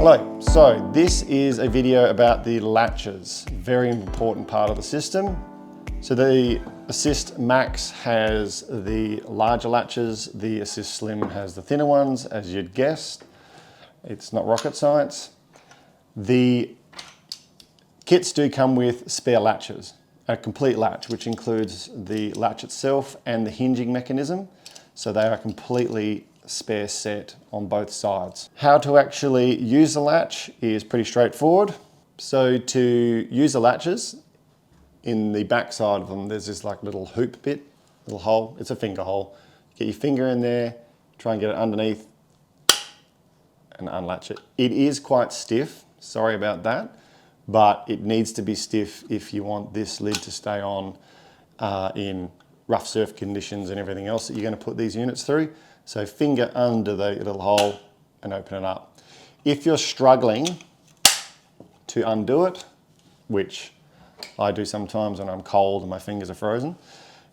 Hello, so this is a video about the latches, very important part of the system. So the Assist Max has the larger latches, the Assist Slim has the thinner ones, as you'd guessed. It's not rocket science. The kits do come with spare latches, a complete latch, which includes the latch itself and the hinging mechanism. So they are completely spare set on both sides. How to actually use the latch is pretty straightforward. So to use the latches, in the back side of them, there's this like little hoop bit, little hole. It's a finger hole. Get your finger in there, try and get it underneath and unlatch it. It is quite stiff, sorry about that, but it needs to be stiff if you want this lid to stay on in rough surf conditions and everything else that you're going to put these units through. So finger under the little hole and open it up. If you're struggling to undo it, which I do sometimes when I'm cold and my fingers are frozen,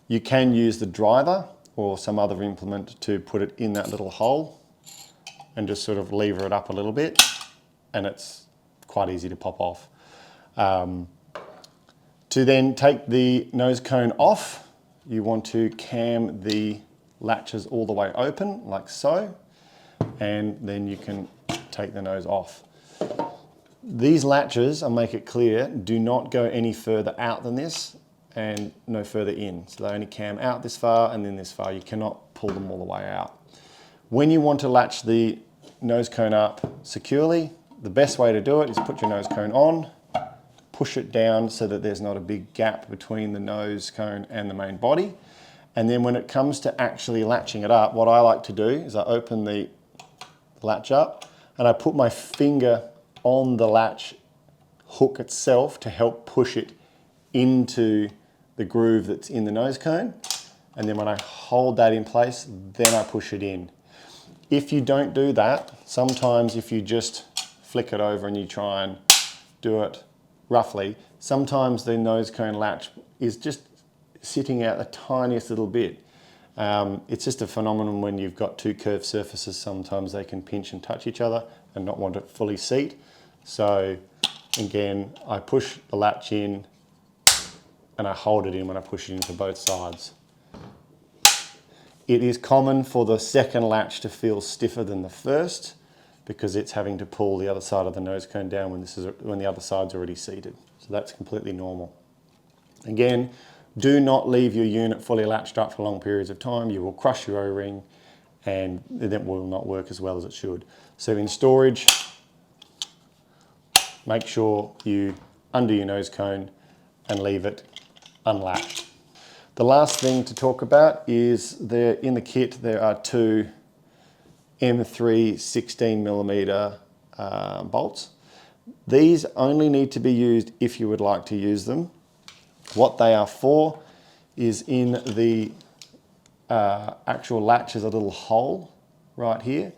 you can use the driver or some other implement to put it in that little hole and just sort of lever it up a little bit, and it's quite easy to pop off. To then take the nose cone off, you want to cam the latches all the way open, like so, and then you can take the nose off. These latches, I'll make it clear, do not go any further out than this and no further in. So they only cam out this far and then this far. You cannot pull them all the way out. When you want to latch the nose cone up securely, the best way to do it is put your nose cone on, push it down so that there's not a big gap between the nose cone and the main body. And then when it comes to actually latching it up, what I like to do is I open the latch up and I put my finger on the latch hook itself to help push it into the groove that's in the nose cone. And then when I hold that in place, then I push it in. If you don't do that, sometimes if you just flick it over and you try and do it roughly, sometimes the nose cone latch is just sitting out the tiniest little bit. It's just a phenomenon when you've got two curved surfaces. Sometimes they can pinch and touch each other and not want to fully seat. So again, I push the latch in and I hold it in when I push it into both sides. It is common for the second latch to feel stiffer than the first because it's having to pull the other side of the nose cone down when the other side's already seated. So that's completely normal. Again, do not leave your unit fully latched up for long periods of time. You will crush your O-ring and that will not work as well as it should. So in storage, make sure you undo your nose cone and leave it unlatched. The last thing to talk about is in the kit there are two M3 16mm bolts. These only need to be used if you would like to use them. What they are for is in the actual latch is a little hole right here,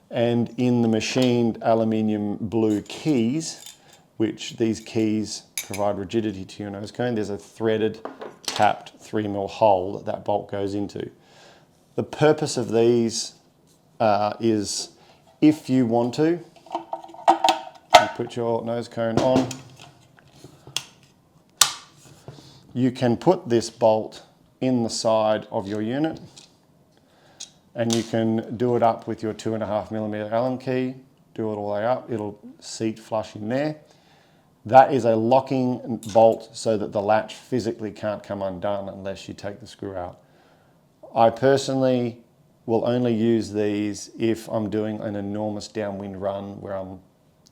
and in the machined aluminium blue keys, which these keys provide rigidity to your nose cone, there's a threaded tapped 3mm hole that bolt goes into. The purpose of these is if you want to, you put your nose cone on, you can put this bolt in the side of your unit and you can do it up with your 2.5mm Allen key, do it all the way up, it'll seat flush in there. That is a locking bolt so that the latch physically can't come undone unless you take the screw out. I personally will only use these if I'm doing an enormous downwind run where I'm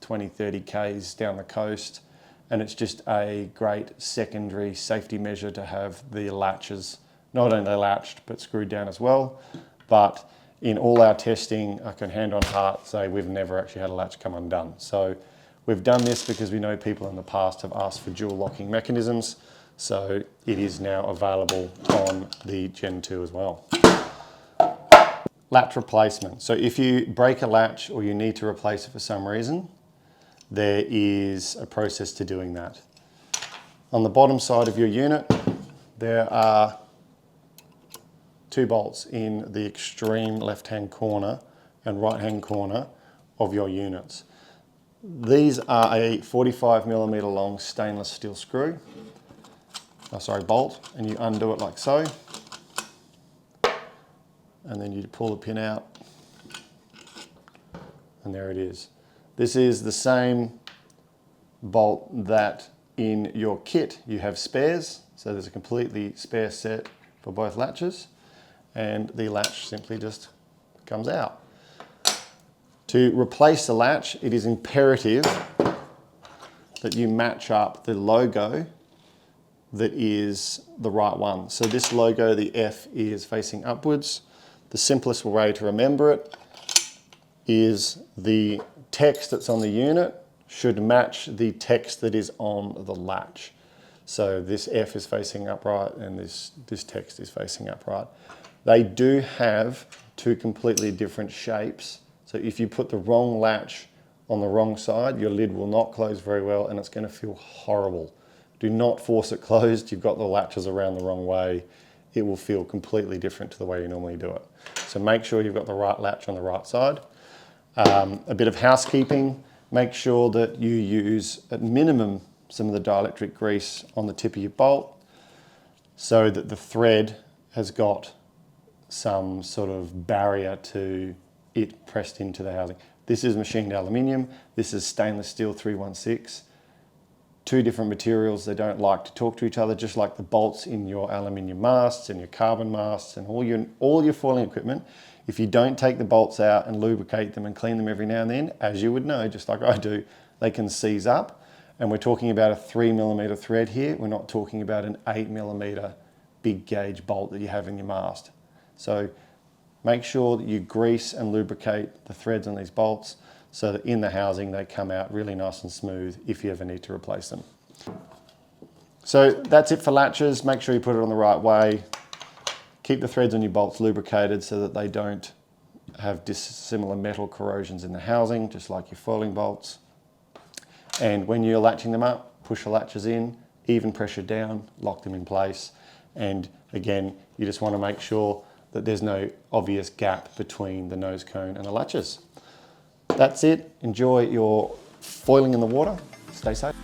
20-30 k's down the coast, and it's just a great secondary safety measure to have the latches not only latched but screwed down as well. But in all our testing, I can hand on heart say we've never actually had a latch come undone. So we've done this because we know people in the past have asked for dual locking mechanisms, so it is now available on the Gen 2 as well. Latch replacement. So if you break a latch or you need to replace it for some reason, there is a process to doing that. On the bottom side of your unit, there are two bolts in the extreme left-hand corner and right-hand corner of your units. These are a 45mm long stainless steel screw, bolt, and you undo it like so, and then you pull the pin out, and there it is. This is the same bolt that in your kit you have spares, so there's a completely spare set for both latches, and the latch simply just comes out. To replace the latch, it is imperative that you match up the logo that is the right one. So this logo, the F, is facing upwards. The simplest way to remember it is the text that's on the unit should match the text that is on the latch. So this F is facing upright and this text is facing upright. They do have two completely different shapes. So if you put the wrong latch on the wrong side, your lid will not close very well and it's going to feel horrible. Do not force it closed. You've got the latches around the wrong way. It will feel completely different to the way you normally do it. So make sure you've got the right latch on the right side. A bit of housekeeping. Make sure that you use, at minimum, some of the dielectric grease on the tip of your bolt so that the thread has got some sort of barrier to it pressed into the housing. This is machined aluminium. This is stainless steel 316. Two different materials. They don't like to talk to each other, just like the bolts in your aluminium masts and your carbon masts and all your foiling equipment. If you don't take the bolts out and lubricate them and clean them every now and then, as you would know, just like I do, they can seize up. And we're talking about a 3mm thread here. We're not talking about an 8mm big gauge bolt that you have in your mast. So make sure that you grease and lubricate the threads on these bolts so that in the housing they come out really nice and smooth if you ever need to replace them. So that's it for latches. Make sure you put it on the right way. Keep the threads on your bolts lubricated so that they don't have dissimilar metal corrosions in the housing, just like your foiling bolts. And when you're latching them up, push the latches in, even pressure down, lock them in place. And again, you just want to make sure that there's no obvious gap between the nose cone and the latches. That's it. Enjoy your foiling in the water. Stay safe.